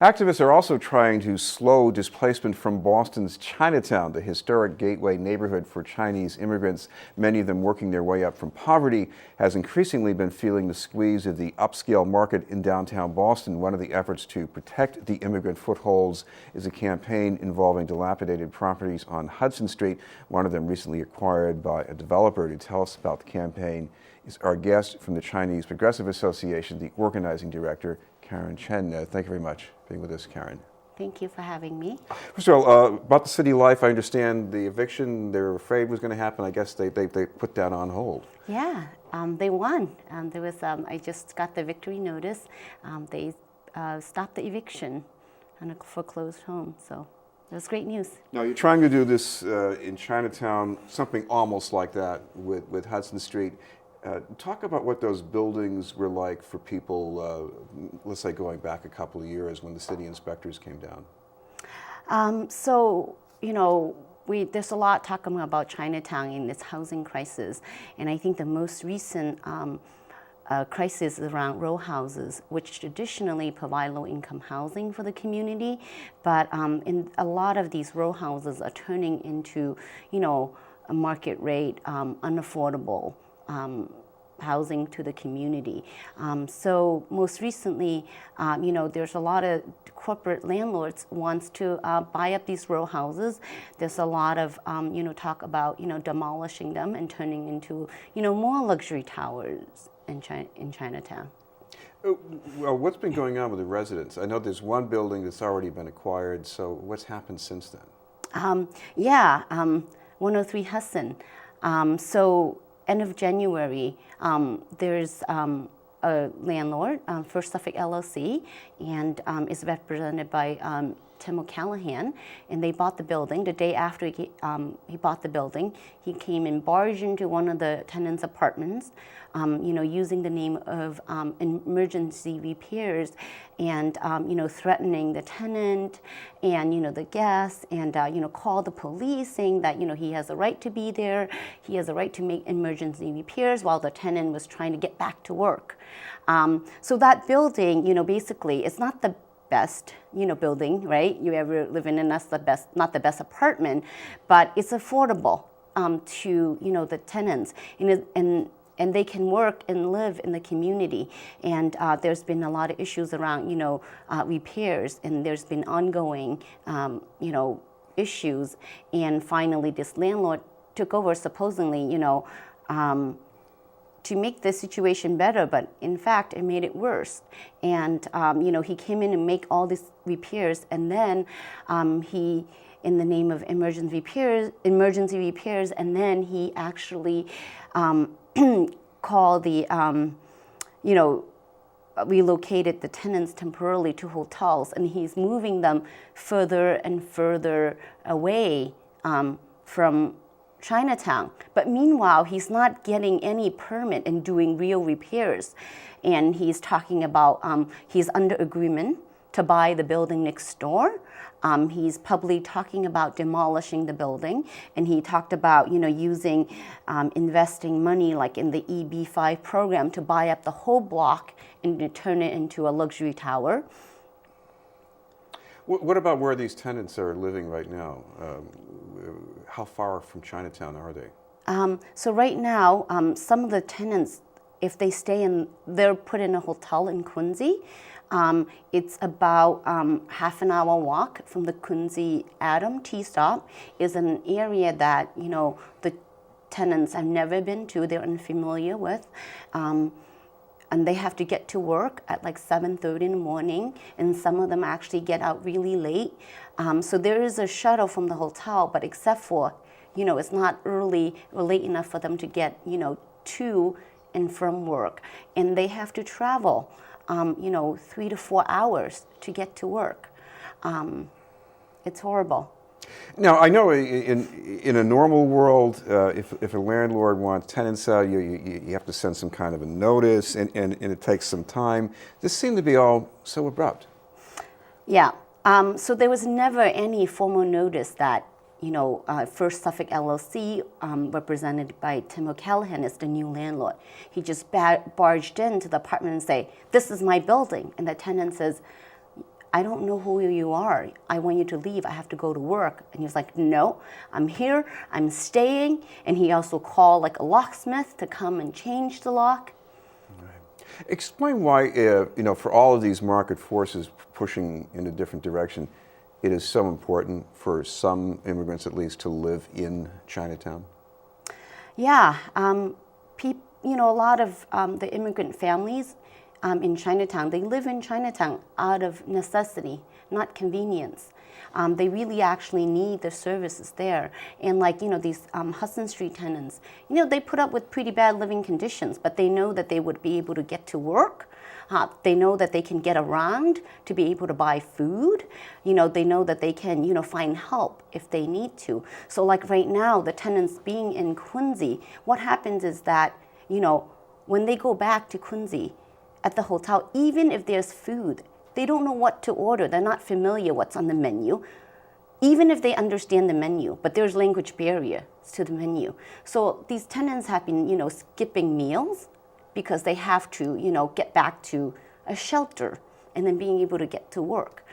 Activists are also trying to slow displacement from Boston's Chinatown, the historic gateway neighborhood for Chinese immigrants, many of them working their way up from poverty, has increasingly been feeling the squeeze of the upscale market in downtown Boston. One of the efforts to protect the immigrant footholds is a campaign involving dilapidated properties on Hudson Street, one of them recently acquired by a developer. To tell us about the campaign is our guest from the Chinese Progressive Association, the organizing director, Karen Chen. Thank you very much for being with us, Karen. Thank you for having me. First of all, about the city life, I understand the eviction they were afraid was going to happen. I guess they put that on hold. Yeah, they won. There was I just got the victory notice. They stopped the eviction on a foreclosed home, so it was great news. Now you're trying to do this in Chinatown, something almost like that with Hudson Street. Talk about what those buildings were like for people, let's say going back a couple of years when the city inspectors came down. So, you know, there's a lot talking about Chinatown in this housing crisis, and I think the most recent crisis is around row houses, which traditionally provide low-income housing for the community, but in a lot of these row houses are turning into, you know, a market rate, unaffordable housing to the community. So most recently, you know, there's a lot of corporate landlords wants to buy up these row houses. There's a lot of, you know, talk about, you know, demolishing them and turning into, you know, more luxury towers in Chinatown. Well, what's been going on with the residents? I know there's one building that's already been acquired, so what's happened since then? 103 Hudson. So end of January, there's a landlord, First Suffolk LLC, and is represented by Tim O'Callahan, and they bought the building. The day after he bought the building, he came and barged into one of the tenants' apartments, you know, using the name of emergency repairs, and you know, threatening the tenant and, you know, the guests, and you know, called the police saying that, you know, he has a right to be there, he has a right to make emergency repairs while the tenant was trying to get back to work. So that building, you know, basically, it's not the best, you know, building, right, you ever live in, and that's the best, not the best apartment, but it's affordable to, you know, the tenants, and they can work and live in the community. And there's been a lot of issues around, you know, repairs, and there's been ongoing, you know, issues. And finally, this landlord took over, supposedly, you know, to make the situation better, but in fact, it made it worse. And you know, he came in and make all these repairs, and then he, in the name of emergency repairs, and then he actually called the, you know, relocated the tenants temporarily to hotels, and he's moving them further and further away from Chinatown. But meanwhile, he's not getting any permit and doing real repairs. And he's talking about, he's under agreement to buy the building next door. He's publicly talking about demolishing the building, and he talked about, you know, using, investing money like in the EB-5 program to buy up the whole block and to turn it into a luxury tower. What about where these tenants are living right now? How far from Chinatown are they? So right now, some of the tenants, if they stay in, they're put in a hotel in Quincy. It's about half an hour walk from the Quincy Adam T-stop. Is an area that, you know, the tenants have never been to, they're unfamiliar with. And they have to get to work at like 7:30 in the morning, and some of them actually get out really late. So there is a shuttle from the hotel, but except for, you know, it's not early or late enough for them to get, you know, to and from work. And they have to travel, you know, 3 to 4 hours to get to work. It's horrible. Now, I know in a normal world, if a landlord wants tenants out, you have to send some kind of a notice, and it takes some time. This seemed to be all so abrupt. Yeah. So there was never any formal notice that, you know, First Suffolk LLC, represented by Tim O'Callahan, is the new landlord. He just barged into the apartment and say, "This is my building," and the tenant says, I don't know who you are. I want you to leave. I have to go to work. And he was like, no, I'm here. I'm staying. And he also called like a locksmith to come and change the lock. Explain why, for all of these market forces pushing in a different direction, it is so important for some immigrants, at least, to live in Chinatown. Yeah, a lot of the immigrant families in Chinatown, they live in Chinatown out of necessity, not convenience. They really actually need the services there. And these Hudson Street tenants, they put up with pretty bad living conditions, but they know that they would be able to get to work. They know that they can get around to be able to buy food. They know that they can, find help if they need to. So like right now, the tenants being in Quincy, what happens is that, when they go back to Quincy at the hotel, even if there's food, they don't know what to order. They're not familiar what's on the menu, even if they understand the menu, but there's language barrier to the menu. So these tenants have been, skipping meals because they have to, get back to a shelter and then being able to get to work.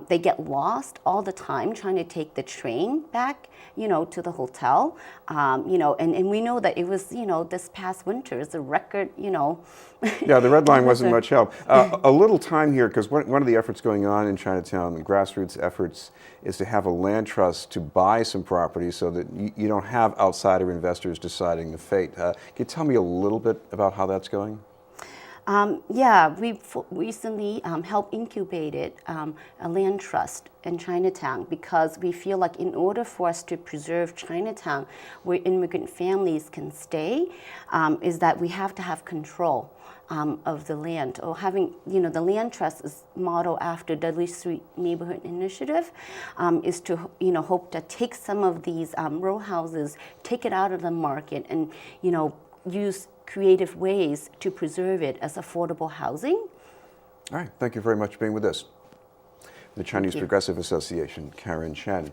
They get lost all the time trying to take the train back, to the hotel. And we know that it was, this past winter is a record, Yeah, the red line wasn't much help. A little time here, because one of the efforts going on in Chinatown, the grassroots efforts, is to have a land trust to buy some property so that you don't have outsider investors deciding the fate. Can you tell me a little bit about how that's going? We've recently helped incubated a land trust in Chinatown because we feel like in order for us to preserve Chinatown where immigrant families can stay, is that we have to have control of the land. Or having, the land trust is modeled after Dudley Street Neighborhood Initiative, is to, hope to take some of these row houses, take it out of the market and, use creative ways to preserve it as affordable housing. All right, thank you very much for being with us. The Chinese Progressive Association, Karen Chen.